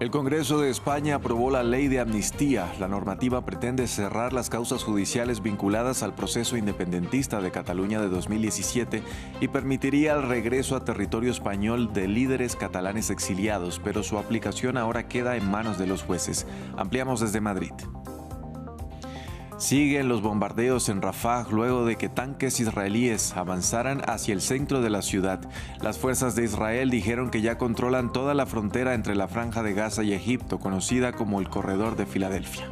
El Congreso de España aprobó la ley de amnistía. La normativa pretende cerrar las causas judiciales vinculadas al proceso independentista de Cataluña de 2017 y permitiría el regreso a territorio español de líderes catalanes exiliados, pero su aplicación ahora queda en manos de los jueces. Ampliamos desde Madrid. Siguen los bombardeos en Rafah luego de que tanques israelíes avanzaran hacia el centro de la ciudad. Las fuerzas de Israel dijeron que ya controlan toda la frontera entre la Franja de Gaza y Egipto, conocida como el Corredor de Filadelfia.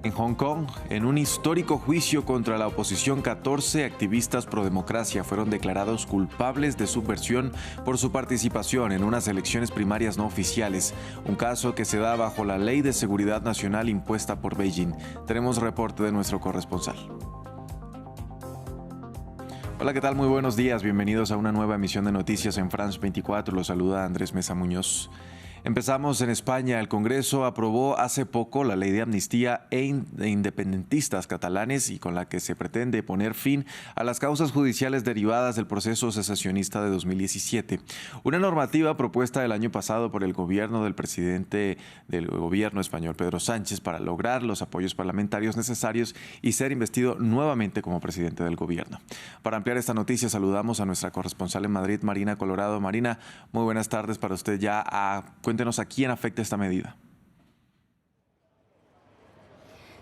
En Hong Kong, en un histórico juicio contra la oposición, 14 activistas pro-democracia fueron declarados culpables de subversión por su participación en unas elecciones primarias no oficiales, un caso que se da bajo la Ley de Seguridad Nacional impuesta por Beijing. Tenemos reporte de nuestro corresponsal. Hola, ¿qué tal? Muy buenos días. Bienvenidos a una nueva emisión de Noticias en France 24. Los saluda Andrés Mesa Muñoz. Empezamos en España. El Congreso aprobó hace poco la ley de amnistía de independentistas catalanes y con la que se pretende poner fin a las causas judiciales derivadas del proceso secesionista de 2017. Una normativa propuesta el año pasado por el gobierno del presidente del gobierno español, Pedro Sánchez, para lograr los apoyos parlamentarios necesarios y ser investido nuevamente como presidente del gobierno. Para ampliar esta noticia saludamos a nuestra corresponsal en Madrid, Marina Colorado. Marina, muy buenas tardes para usted. Cuéntenos a quién afecta esta medida.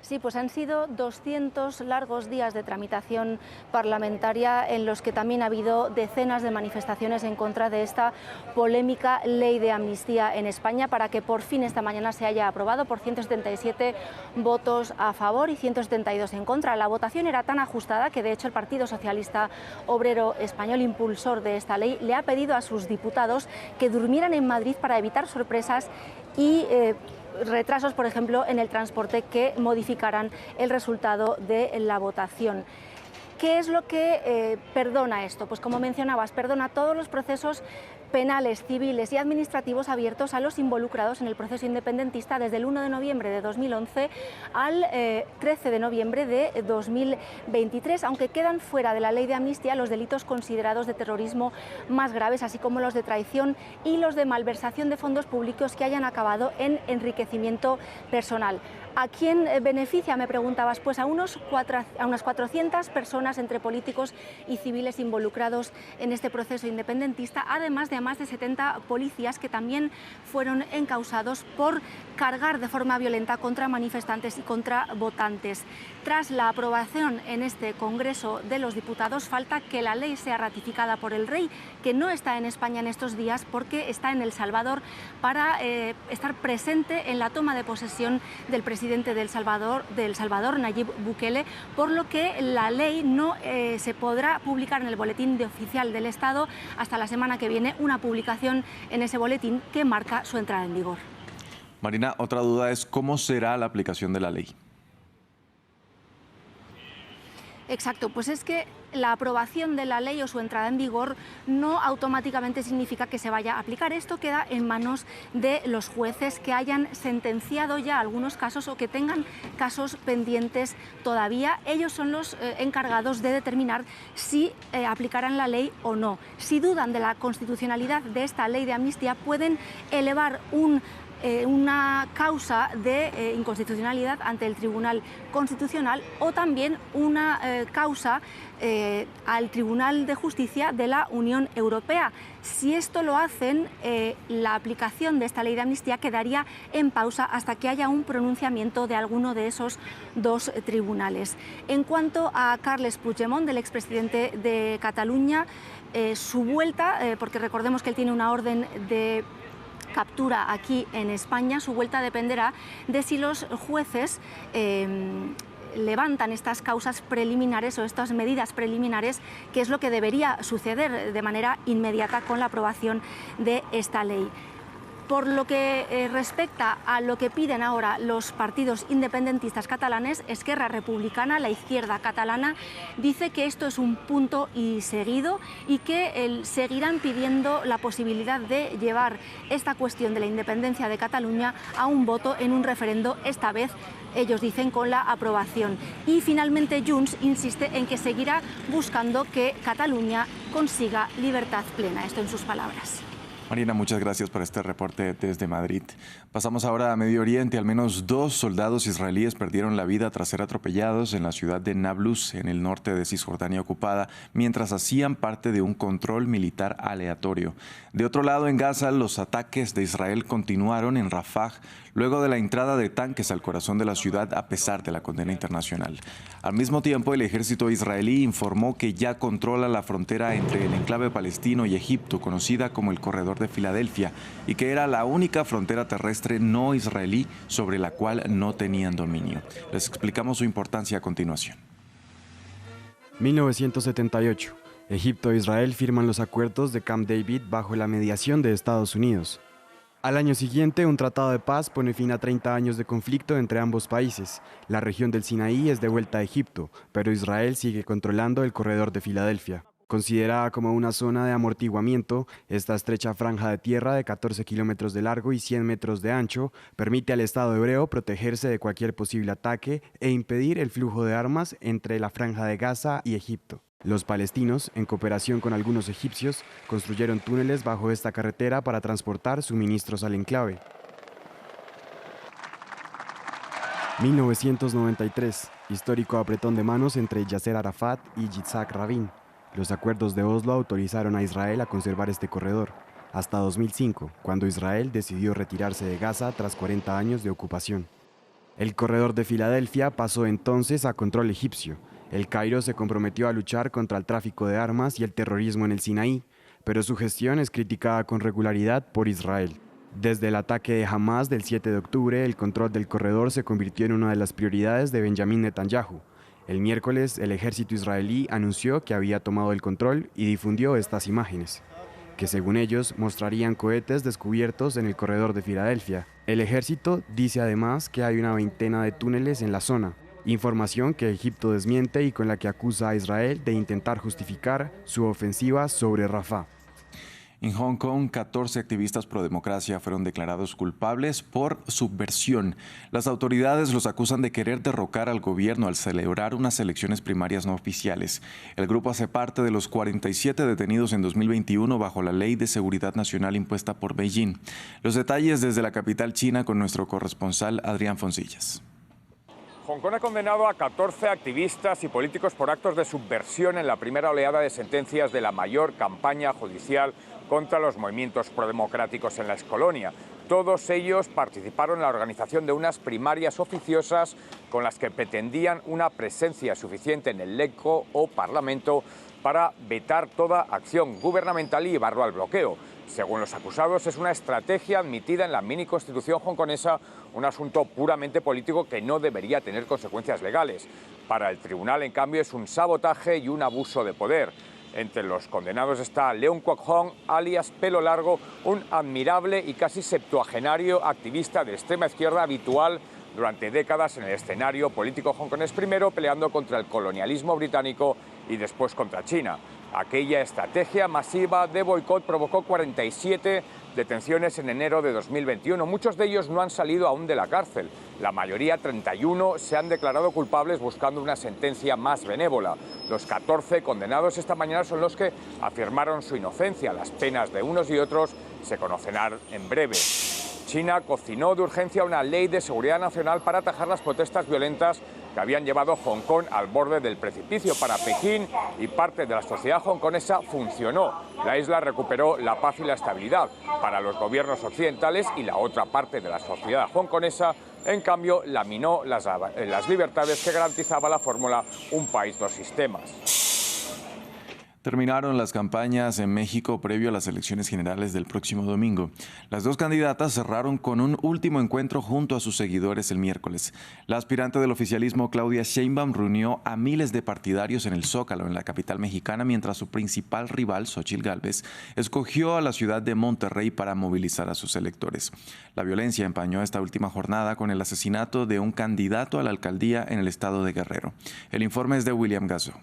Sí, pues han sido 200 largos días de tramitación parlamentaria en los que también ha habido decenas de manifestaciones en contra de esta polémica ley de amnistía en España para que por fin esta mañana se haya aprobado por 177 votos a favor y 172 en contra. La votación era tan ajustada que de hecho el Partido Socialista Obrero Español, impulsor de esta ley, le ha pedido a sus diputados que durmieran en Madrid para evitar sorpresas y retrasos, por ejemplo, en el transporte que modificarán el resultado de la votación. ¿Qué es lo que perdona esto? Pues como mencionabas, perdona todos los procesos penales, civiles y administrativos abiertos a los involucrados en el proceso independentista desde el 1 de noviembre de 2011 al 13 de noviembre de 2023, aunque quedan fuera de la ley de amnistía los delitos considerados de terrorismo más graves, así como los de traición y los de malversación de fondos públicos que hayan acabado en enriquecimiento personal. ¿A quién beneficia? Me preguntabas. Pues a unas 400 personas entre políticos y civiles involucrados en este proceso independentista, además de a más de 70 policías que también fueron encausados por cargar de forma violenta contra manifestantes y contra votantes. Tras la aprobación en este Congreso de los Diputados, falta que la ley sea ratificada por el rey, que no está en España en estos días porque está en El Salvador para estar presente en la toma de posesión del presidente de El Salvador, Nayib Bukele, por lo que la ley no se podrá publicar en el Boletín Oficial del Estado hasta la semana que viene, una publicación en ese boletín que marca su entrada en vigor. Marina, otra duda es ¿cómo será la aplicación de la ley? Exacto, pues es que la aprobación de la ley o su entrada en vigor no automáticamente significa que se vaya a aplicar. Esto queda en manos de los jueces que hayan sentenciado ya algunos casos o que tengan casos pendientes todavía. Ellos son los encargados de determinar si aplicarán la ley o no. Si dudan de la constitucionalidad de esta ley de amnistía, pueden elevar una causa de inconstitucionalidad ante el Tribunal Constitucional o también una causa al Tribunal de Justicia de la Unión Europea. Si esto lo hacen, la aplicación de esta ley de amnistía quedaría en pausa hasta que haya un pronunciamiento de alguno de esos dos tribunales. En cuanto a Carles Puigdemont, del expresidente de Cataluña, su vuelta, porque recordemos que él tiene una orden de captura aquí en España, su vuelta dependerá de si los jueces levantan estas causas preliminares o estas medidas preliminares, que es lo que debería suceder de manera inmediata con la aprobación de esta ley. Por lo que respecta a lo que piden ahora los partidos independentistas catalanes, Esquerra Republicana, la izquierda catalana, dice que esto es un punto y seguido y que seguirán pidiendo la posibilidad de llevar esta cuestión de la independencia de Cataluña a un voto en un referendo, esta vez ellos dicen con la aprobación. Y finalmente Junts insiste en que seguirá buscando que Cataluña consiga libertad plena. Esto en sus palabras. Marina, muchas gracias por este reporte desde Madrid. Pasamos ahora a Medio Oriente. Al menos 2 soldados israelíes perdieron la vida tras ser atropellados en la ciudad de Nablus, en el norte de Cisjordania ocupada, mientras hacían parte de un control militar aleatorio. De otro lado, en Gaza, los ataques de Israel continuaron en Rafah, luego de la entrada de tanques al corazón de la ciudad a pesar de la condena internacional. Al mismo tiempo, el ejército israelí informó que ya controla la frontera entre el enclave palestino y Egipto, conocida como el Corredor de Filadelfia, y que era la única frontera terrestre no israelí sobre la cual no tenían dominio. Les explicamos su importancia a continuación. 1978. Egipto e Israel firman los acuerdos de Camp David bajo la mediación de Estados Unidos. Al año siguiente, un tratado de paz pone fin a 30 años de conflicto entre ambos países. La región del Sinaí es devuelta a Egipto, pero Israel sigue controlando el Corredor de Filadelfia. Considerada como una zona de amortiguamiento, esta estrecha franja de tierra de 14 kilómetros de largo y 100 metros de ancho permite al Estado hebreo protegerse de cualquier posible ataque e impedir el flujo de armas entre la franja de Gaza y Egipto. Los palestinos, en cooperación con algunos egipcios, construyeron túneles bajo esta carretera para transportar suministros al enclave. 1993. Histórico apretón de manos entre Yasser Arafat y Yitzhak Rabin. Los acuerdos de Oslo autorizaron a Israel a conservar este corredor, hasta 2005, cuando Israel decidió retirarse de Gaza tras 40 años de ocupación. El Corredor de Filadelfia pasó entonces a control egipcio. El Cairo se comprometió a luchar contra el tráfico de armas y el terrorismo en el Sinaí, pero su gestión es criticada con regularidad por Israel. Desde el ataque de Hamás del 7 de octubre, el control del corredor se convirtió en una de las prioridades de Benjamin Netanyahu. El miércoles, el ejército israelí anunció que había tomado el control y difundió estas imágenes, que según ellos mostrarían cohetes descubiertos en el Corredor de Filadelfia. El ejército dice además que hay una veintena de túneles en la zona, información que Egipto desmiente y con la que acusa a Israel de intentar justificar su ofensiva sobre Rafah. En Hong Kong, 14 activistas pro democracia fueron declarados culpables por subversión. Las autoridades los acusan de querer derrocar al gobierno al celebrar unas elecciones primarias no oficiales. El grupo hace parte de los 47 detenidos en 2021 bajo la Ley de Seguridad Nacional impuesta por Beijing. Los detalles desde la capital china con nuestro corresponsal Adrián Foncillas. Hong Kong ha condenado a 14 activistas y políticos por actos de subversión en la primera oleada de sentencias de la mayor campaña judicial contra los movimientos prodemocráticos en la excolonia. Todos ellos participaron en la organización de unas primarias oficiosas con las que pretendían una presencia suficiente en el LegCo o Parlamento para vetar toda acción gubernamental y llevarlo al bloqueo. Según los acusados, es una estrategia admitida en la mini constitución hongkonesa, un asunto puramente político que no debería tener consecuencias legales. Para el tribunal, en cambio, es un sabotaje y un abuso de poder. Entre los condenados está Leung Kwok-hong, alias Pelo Largo, un admirable y casi septuagenario activista de extrema izquierda habitual durante décadas en el escenario político hongkonés, primero peleando contra el colonialismo británico y después contra China. Aquella estrategia masiva de boicot provocó 47 detenciones en enero de 2021. Muchos de ellos no han salido aún de la cárcel. La mayoría, 31, se han declarado culpables buscando una sentencia más benévola. Los 14 condenados esta mañana son los que afirmaron su inocencia. Las penas de unos y otros se conocerán en breve. China cocinó de urgencia una ley de seguridad nacional para atajar las protestas violentas que habían llevado Hong Kong al borde del precipicio. Para Pekín y parte de la sociedad hongkonesa funcionó. La isla recuperó la paz y la estabilidad. Para los gobiernos occidentales y la otra parte de la sociedad hongkonesa, en cambio, laminó las libertades que garantizaba la fórmula un país, dos sistemas. Terminaron las campañas en México previo a las elecciones generales del próximo domingo. Las dos candidatas cerraron con un último encuentro junto a sus seguidores el miércoles. La aspirante del oficialismo, Claudia Sheinbaum, reunió a miles de partidarios en el Zócalo, en la capital mexicana, mientras su principal rival, Xóchitl Gálvez, escogió a la ciudad de Monterrey para movilizar a sus electores. La violencia empañó esta última jornada con el asesinato de un candidato a la alcaldía en el estado de Guerrero. El informe es de William Gasso.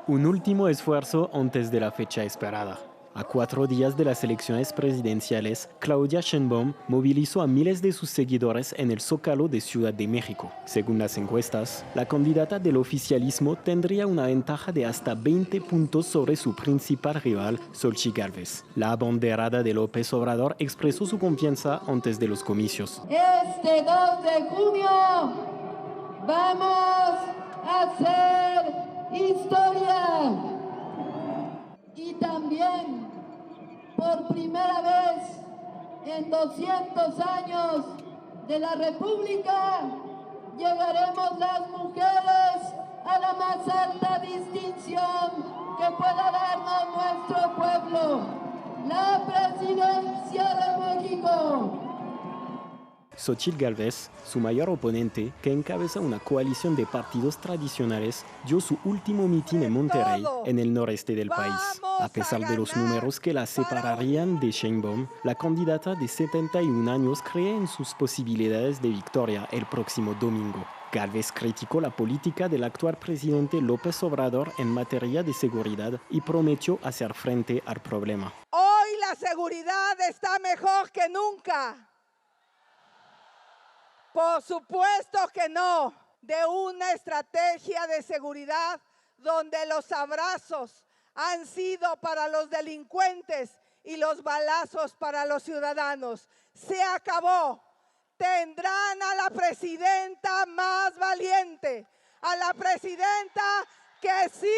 Un último esfuerzo antes de la fecha esperada. A 4 días de las elecciones presidenciales, Claudia Sheinbaum movilizó a miles de sus seguidores en el Zócalo de Ciudad de México. Según las encuestas, la candidata del oficialismo tendría una ventaja de hasta 20 puntos sobre su principal rival, Xochitl Gálvez. La abanderada de López Obrador expresó su confianza antes de los comicios. Este 2 de junio vamos a hacer historia. Y también, por primera vez en 200 años de la República, llegaremos las mujeres a la más alta distinción que pueda darnos nuestro pueblo, la Presidencia de México. Xochitl Gálvez, su mayor oponente, que encabeza una coalición de partidos tradicionales, dio su último mitin en Monterrey, en el noreste del país. A pesar de los números que la separarían de Sheinbaum, la candidata de 71 años cree en sus posibilidades de victoria el próximo domingo. Gálvez criticó la política del actual presidente López Obrador en materia de seguridad y prometió hacer frente al problema. Hoy la seguridad está mejor que nunca. Por supuesto que no, de una estrategia de seguridad donde los abrazos han sido para los delincuentes y los balazos para los ciudadanos. Se acabó. Tendrán a la presidenta más valiente, a la presidenta que sí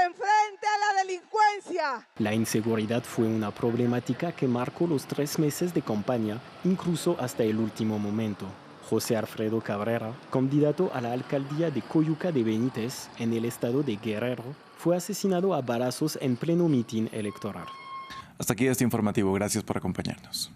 enfrente a la delincuencia. La inseguridad fue una problemática que marcó los 3 meses de campaña, incluso hasta el último momento. José Alfredo Cabrera, candidato a la alcaldía de Coyuca de Benítez, en el estado de Guerrero, fue asesinado a balazos en pleno mitin electoral. Hasta aquí este informativo. Gracias por acompañarnos.